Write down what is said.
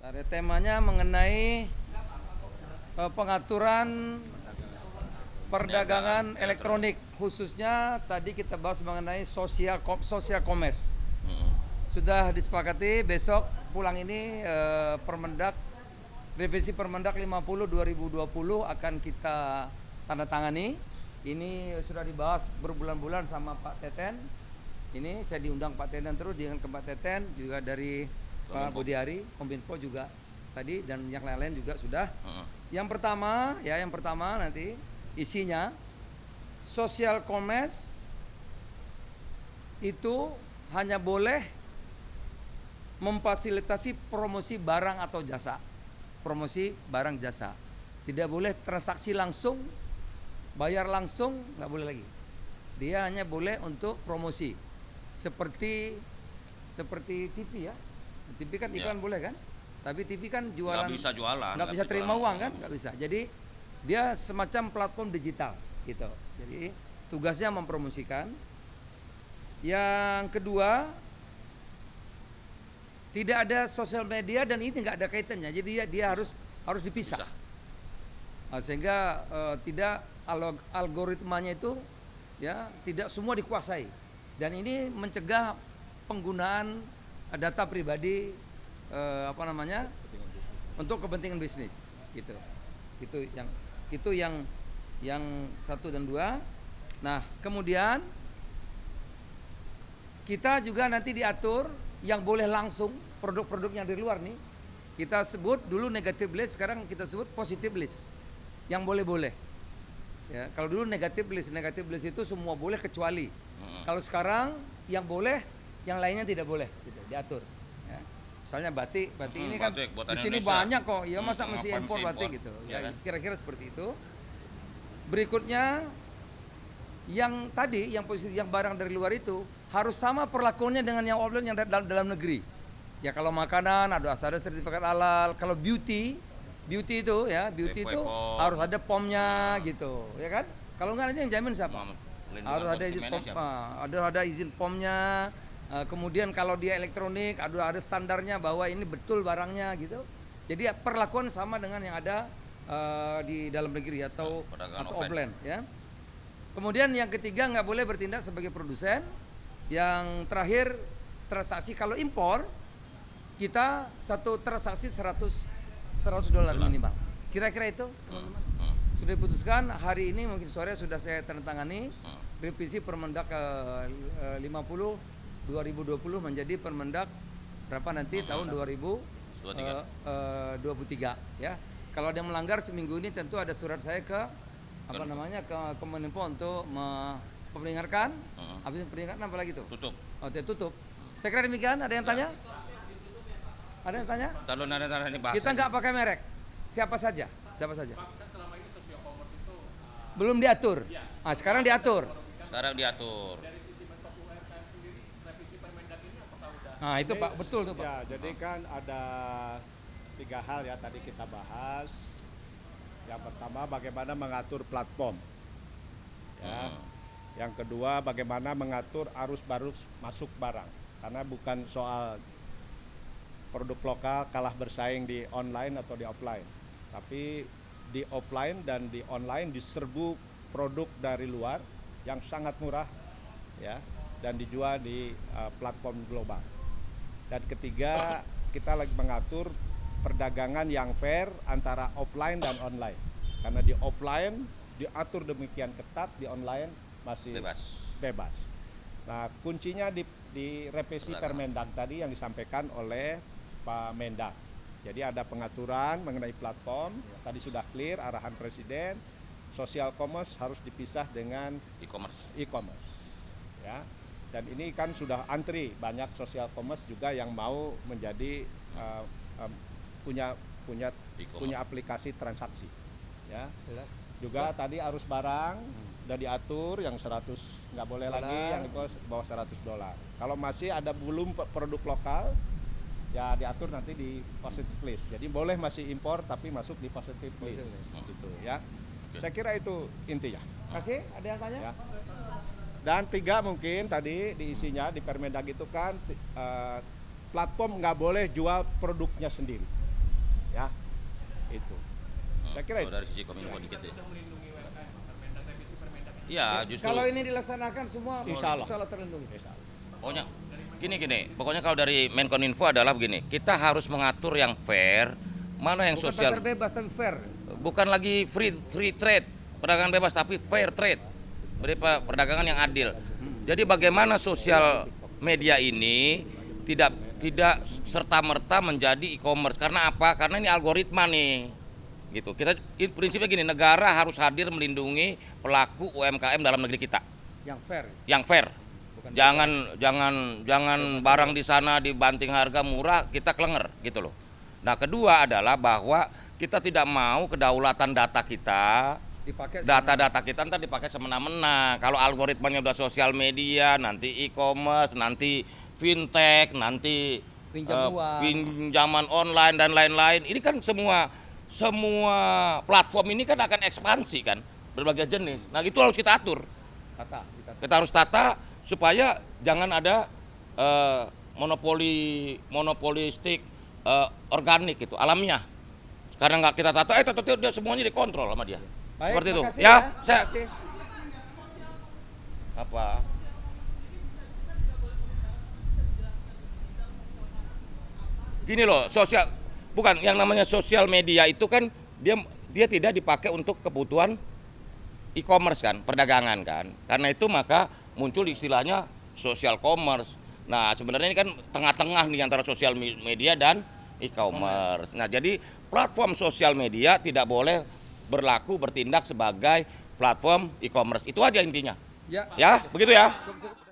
Ada temanya mengenai pengaturan perdagangan elektronik, khususnya tadi kita bahas mengenai social commerce. Sudah disepakati besok pulang ini Permendak, revisi Permendak 50 2020 akan kita tanda tangani. Ini sudah dibahas berbulan-bulan sama Pak Teten. Ini saya diundang Pak Teten terus dengan ke Pak Teten, juga dari Pak Budiari, Kominfo juga tadi, dan yang lain-lain juga sudah. Yang pertama nanti isinya social commerce itu hanya boleh memfasilitasi promosi barang atau jasa. Promosi barang jasa. Tidak boleh transaksi langsung, bayar langsung, nggak boleh lagi. Dia hanya boleh untuk promosi. Seperti TV ya. TV kan iklan boleh kan? Tapi TV kan jualan. Nggak bisa jualan. Nggak bisa terima uang kan? Nggak bisa. Jadi dia semacam platform digital gitu. Jadi tugasnya mempromosikan. Yang kedua, tidak ada sosial media dan ini nggak ada kaitannya. Jadi dia harus dipisah. Nah, sehingga tidak algoritmanya itu ya tidak semua dikuasai. Dan ini mencegah penggunaan data pribadi untuk kepentingan bisnis gitu. Itu yang satu dan dua. Nah, kemudian kita juga nanti diatur yang boleh langsung produk-produk yang dari luar nih. Kita sebut dulu negative list, sekarang kita sebut positive list. Yang boleh-boleh. Ya, kalau dulu negative list itu semua boleh kecuali. Kalau sekarang yang boleh, yang lainnya tidak boleh gitu, diatur. Ya. Misalnya batik ini kan di sini banyak kok. Ya masa mesti impor batik gitu. Ya, kan? Kira-kira seperti itu. Berikutnya yang tadi yang barang dari luar itu harus sama perlakuannya dengan yang offline yang dalam negeri. Ya kalau makanan ada sertifikat halal, kalau beauty itu harus ada POM-nya gitu, ya kan? Kalau nggak ada yang jamin siapa? Harus ada izin POM-nya. Kemudian kalau dia elektronik ada standarnya bahwa ini betul barangnya gitu. Jadi perlakuan sama dengan yang ada di dalam negeri atau offline ya. Kemudian yang ketiga nggak boleh bertindak sebagai produsen. Yang terakhir transaksi kalau impor kita satu transaksi $100 minimal. Kira-kira itu teman-teman. Sudah diputuskan hari ini, mungkin sore sudah saya tandatangani revisi Permendak 50 2020 menjadi Permendak berapa nanti tahun 2023 ya. Kalau ada yang melanggar seminggu ini tentu ada surat saya ke ke Kominfo untuk memperingatkan. Habis peringatan apa lagi tuh? Tutup. Oh, tutup. Saya kira demikian. Ada yang tanya? Ada yang tanya? Kita nggak pakai merek. Siapa saja? Belum diatur. Nah, sekarang diatur. Nah, itu Pak, betul tuh Pak. Ya, jadi kan ada 3 hal ya tadi kita bahas. Yang pertama bagaimana mengatur platform. Ya. Yang kedua bagaimana mengatur arus masuk barang. Karena bukan soal produk lokal kalah bersaing di online atau di offline. Tapi di offline dan di online diserbu produk dari luar yang sangat murah ya dan dijual di platform global. Dan ketiga, kita lagi mengatur perdagangan yang fair antara offline dan online. Karena di offline diatur demikian ketat, di online masih bebas. Nah, kuncinya di revisi Permendak tadi yang disampaikan oleh Pak Mendak. Jadi ada pengaturan mengenai platform, tadi sudah clear arahan Presiden, social commerce harus dipisah dengan e-commerce. Ya. Dan ini kan sudah antri banyak social commerce juga yang mau menjadi punya aplikasi transaksi. Ya. Juga tadi arus barang udah diatur yang 100 nggak boleh lagi, yang di bawah $100. Kalau masih ada belum produk lokal ya diatur nanti di positive list. Jadi boleh masih impor tapi masuk di positive list gitu ya. Saya kira itu intinya. Kasih, ada yang tanya? Ya. Dan 3 mungkin tadi diisinya di Permendag itu kan platform nggak boleh jual produknya sendiri. Itu. Saya kira Kalau itu. dari sisi Kominfo dikit ya. Iya, justru. Kalau ini dilaksanakan semua Insya Allah. terlindungi. Pokoknya gini. Pokoknya kalau dari Menkominfo adalah begini, kita harus mengatur yang fair, mana yang Bukan sosial. pasar bebas tapi fair. Bukan lagi free trade, perdagangan bebas, tapi fair trade. Perdagangan yang adil. Jadi bagaimana sosial media ini tidak serta-merta menjadi e-commerce. Karena apa? Karena ini algoritma nih. Gitu. Prinsipnya gini, negara harus hadir melindungi pelaku UMKM dalam negeri kita. Yang fair. Yang fair. Bukan Jangan barang di sana dibanting harga murah, kita kelenger gitu loh. Nah, kedua adalah bahwa kita tidak mau kedaulatan data kita, dipakai data-data kita ntar dipakai semena-mena. Kalau algoritmanya udah sosial media, nanti e-commerce, nanti fintech, nanti Pinjam uang. pinjaman online dan lain-lain. Ini kan semua platform ini kan akan ekspansi kan, berbagai jenis. Nah, itu harus kita atur. Kita harus tata supaya jangan ada monopolistik organik gitu, alamiah. Karena nggak kita tata, dia semuanya dikontrol sama dia. Baik, Seperti itu. makasih Ya, terima kasih. apa? Gini loh, bukan yang namanya sosial media itu kan dia tidak dipakai untuk kebutuhan e-commerce kan, perdagangan kan. Karena itu maka muncul istilahnya social commerce. Nah, sebenarnya ini kan tengah-tengah nih antara sosial media dan e-commerce. Nah, jadi platform sosial media tidak boleh bertindak sebagai platform e-commerce. Itu aja intinya. Ya. Ya, begitu ya. Cukup.